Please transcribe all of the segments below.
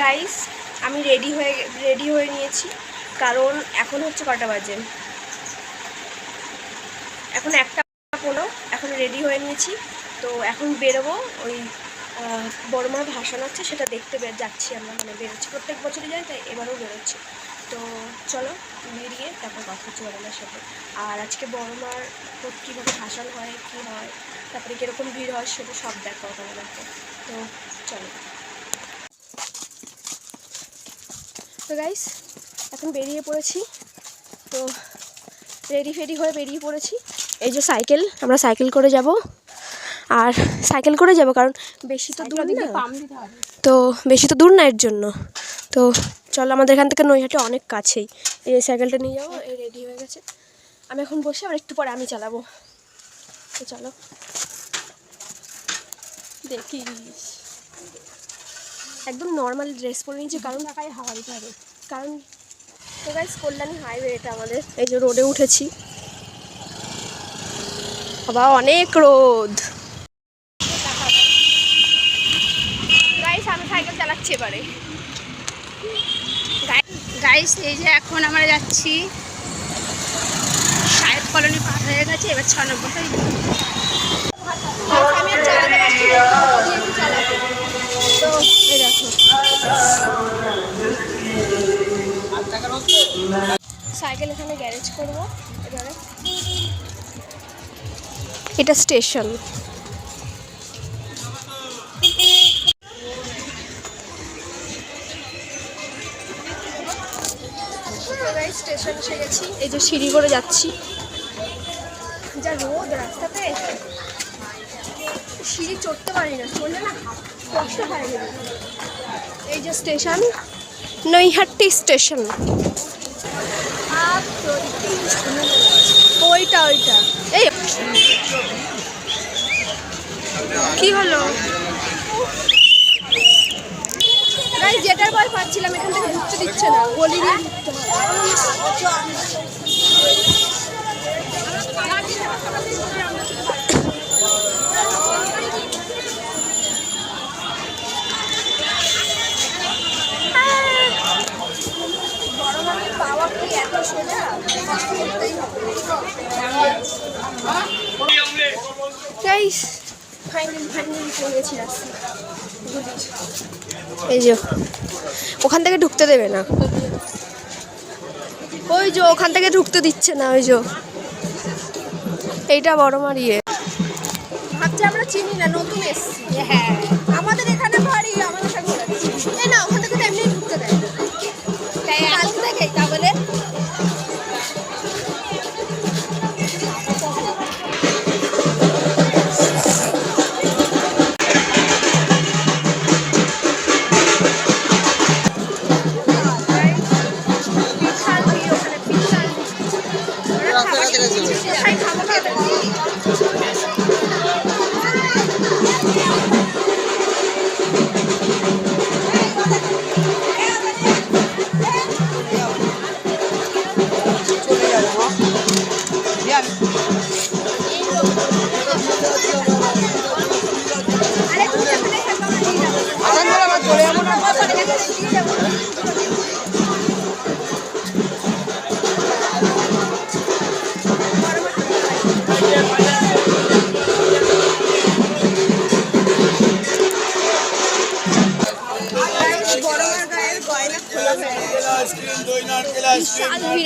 Guys আমি ready হয়ে নিয়েছি, কারণ এখন হচ্ছে কটা বাজে, এখন 1:15। এখন রেডি হয়ে নিয়েছি, তো এখন বেরোবো। ওই বড় মার ভাসান আছে, সেটা দেখতে যাচ্ছি আমরা, মানে বেরোচ্ছি, প্রত্যেক বছরই যাই, তাই এবারেও বেরোচ্ছি। তো চলো বেরিয়ে তারপর কথা হচ্ছে বড় মার সাথে। আর আজকে বড় মার কীভাবে ভাসান হয়, কী হয়, তারপরে কীরকম ভিড় হয়, সেটা সব দেখো তোমাদেরকে। তো চলো। তো গাইস এখন বেরিয়ে পড়েছি, তো রেডি হয়ে বেরিয়ে পড়েছি। এই যে সাইকেল, আমরা সাইকেল করে যাব, আর সাইকেল করে যাব কারণ বেশি তো দূর না, তো বেশি তো দূর না এর জন্য। তো চলো, আমাদের এখান থেকে নৈহাটি অনেক কাছেই। এই সাইকেলটা নিয়ে যাবো। এই রেডি হয়ে গেছে, আমি এখন বসে, আর একটু পরে আমি চালাবো। তো চলো দেখিস, একদম নর্মাল ড্রেস পরে নিয়েছি, কারণ টাকায় হাওয়া দিতে হবে। কারণ তো গাইস কল্যাণী হাইওয়ে এটা আমাদের, এই যে রোডে উঠেছি, বাবা অনেক রোদ। গাইস আমি সাইকেল চালাচ্ছি এবারে। গাইস এই যে এখন আমরা যাচ্ছি, সাহেব কলোনি পার হয়ে গেছে, এবার 6 নম্বরটাই আমি চালাতে পারছি না, চালাবো। তো এই দেখো সাইকেল এখানে গ্যারেজ করবো এবারে। এটা স্টেশন। স্টেশন এসে গেছি, এই যে সিঁড়ি করে যাচ্ছি, যা রোদ রাস্তাতে, সিঁড়ি চড়তে পারি না, চললে না কষ্ট হয়। এই যে স্টেশন, নৈহাটি স্টেশন। ওইটা এই কি হলো, যেটার ভয় পাচ্ছিলাম, এখান থেকে ঢুকতে দিচ্ছে না, গলি দিয়ে ঢুকতে হয়। পাওয়া কি এত সোজা? গাইস ফাইনালি চলে গেছি রাস্তা। এই যে ওখান থেকে ঢুকতে দেবে না, ওই যে ওখান থেকে ঢুকতে দিচ্ছে না, ওই যে এইটা বড় মারিয়ে ভাবছি আমরা চিনি না, নতুন এসছি। হ্যাঁ আমাদের এখানে বাড়ি, আমাদের সাথে না, ওখান থেকে তো এমনি ঢুকতে দেয় না, তাই কাল থেকে তাহলে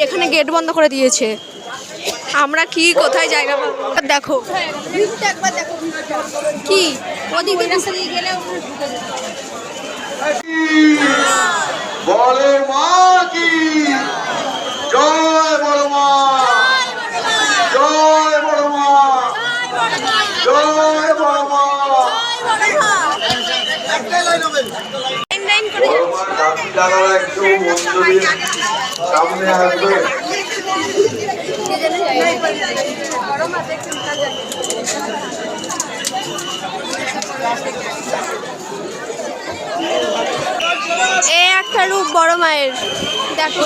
এখানে গেট বন্ধ করে দিয়েছে, আমরা কি কোথায় জায়গা পাবো? দেখো কি ওদিক রাস্তা দিয়ে গেলে বলে মা কি জয়, বড় মা জয়, বড় মা জয়, বড় মা। সামনে আসবে। এ একটা রূপ বড় মায়ের, দেখো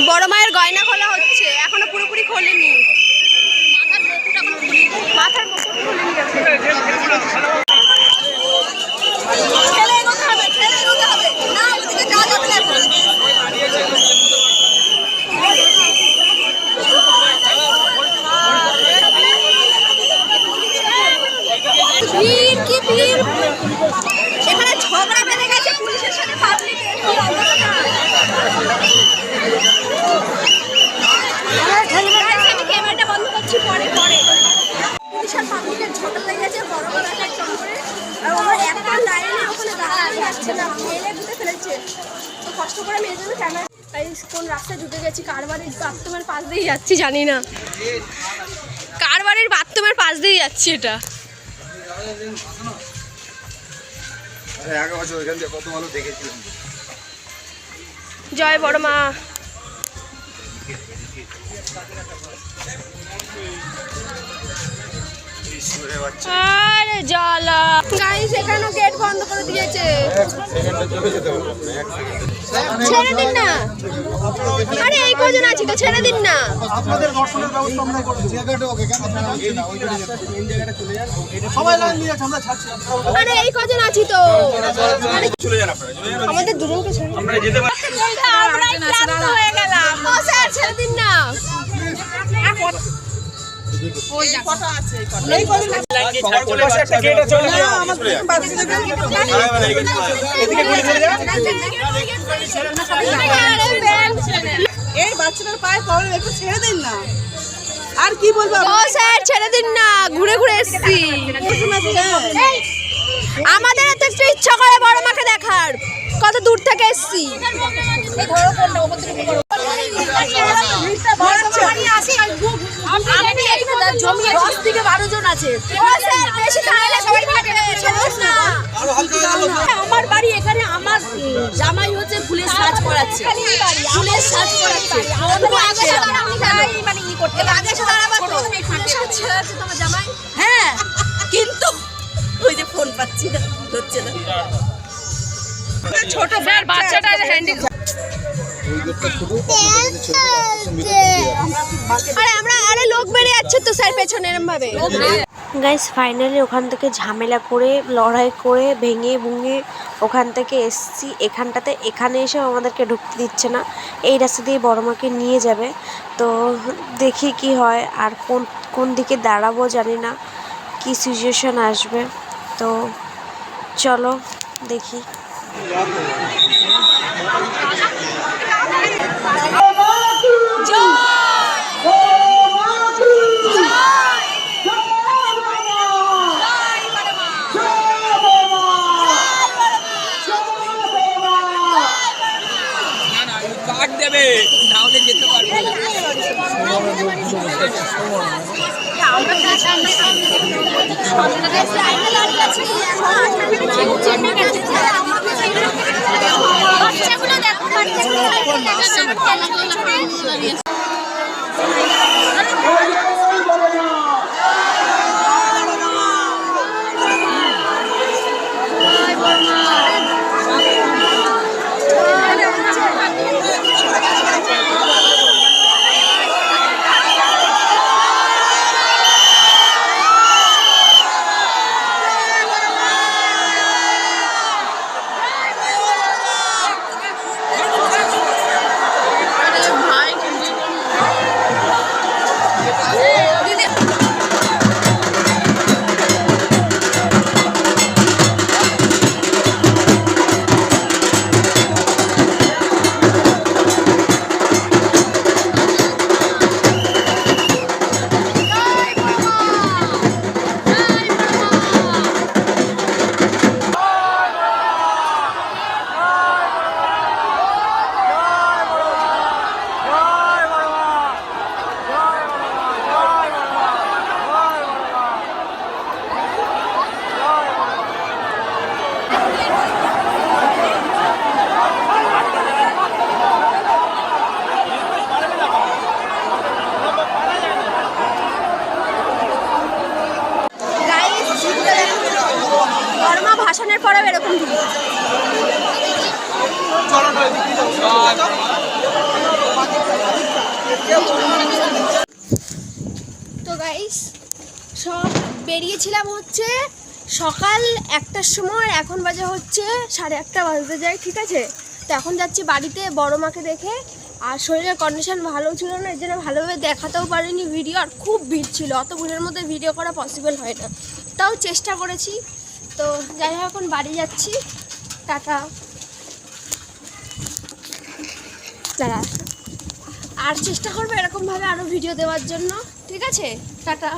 বড় মায়ের গয়না খোলা হচ্ছে, এখনো পুরোপুরি খোলেনি, মাথার মুকুট বিশাল পাবলিকের ঝোঁটা লেগে গেছে বড় বড় একটা চম্পরে আর ওরা একটা লাইনে ওখানে দাঁড়াতে যাচ্ছে না মেলে ঘুরে ফেলেছে তো কষ্ট করে আমি এই জন্য ক্যামেরা তাই কোন রাস্তায় ঢুকে গেছি কার বাড়ির বাথরুমের পাশ দিয়ে যাচ্ছি জানি না কার বাড়ির বাথরুমের পাশ দিয়ে যাচ্ছি এটা জয় বড় মা আরে জ্বালা গাইস এখানেও গেট বন্ধ করে দিয়েছে ছেড়ে দিন না আরে এই কজন আছি তো ছেড়ে দিন না আপনাদের দর্শনের ব্যবস্থা আমরা করছি জায়গাটা ওকে কেন আপনারা ওই জায়গাটা চলে যান সবাই লাইন দিয়ে আমরা ছাড়ছি আরে এই কজন আছি তো চলে যান আপনারা আমাদের দুজনকে ছেড়ে আমরা যেতে পারি আমরা ক্লান্ত হয়ে গেলাম ও স্যার ছেড়ে দিন না ওই ফটো আছে এই কজন পাশে একটা গেট আছে চলে যাও আমাদের এদিকে গুলি চলে যাও এই বাচ্চাটার পায়ে পড়ে একটু ছেড়ে দিন না আর কি বলবো ও স্যার ছেড়ে দিন না ঘুরে ঘুরে এসেছি আমাদের এত একটু ইচ্ছা করে বড় মাকে দেখার কত দূর থেকে এসেছি আমার বাড়ি এখানে আমার জামাই হচ্ছে ফুলের সাজ করাচ্ছে ফুলের সাজ করাচ্ছে হ্যাঁ কিন্তু ওই যে ফোন পাচ্ছি না হচ্ছে না ছোট বাচ্চাটা হ্যান্ডেল আরে লোক বেড়ে যাচ্ছে তো স্যার পেছনে এরম ভাবে গাইস ফাইনালি ওখান থেকে ঝামেলা করে লড়াই করে ভেঙে ভুঙে ওখান থেকে এসছি এখানটাতে এখানে এসে আমাদেরকে ঢুকতে দিচ্ছে না এই রাস্তা দিয়ে বড় মাকে নিয়ে যাবে তো দেখি কি হয় আর কোন কোন দিকে দাঁড়াবো জানি না কি সিচুয়েশন আসবে তো চলো দেখি কাট দেবে নাহলে যেতে পারবে না বাচ্চাগুলো দেখো ভাষণের পরেও এরকম তো গাইস সব বেরিয়েছিলাম হচ্ছে সকাল 1টার সময় এখন বাজে হচ্ছে 1:30 বাজতে যায় ঠিক আছে তো এখন যাচ্ছি বাড়িতে বড় মাকে দেখে আর শরীরের কন্ডিশন ভালো ছিল না এর জন্য ভালোভাবে দেখাতেও পারিনি ভিডিও আর খুব ভিড় ছিল অত ভিড়ের মধ্যে ভিডিও করা পসিবল হয় না তাও চেষ্টা করেছি তো যাই হোক এখন বাড়ি যাচ্ছি টাটা দাঁড়া আর চেষ্টা করবো এরকমভাবে আরও ভিডিও দেওয়ার জন্য ঠিক আছে টাটা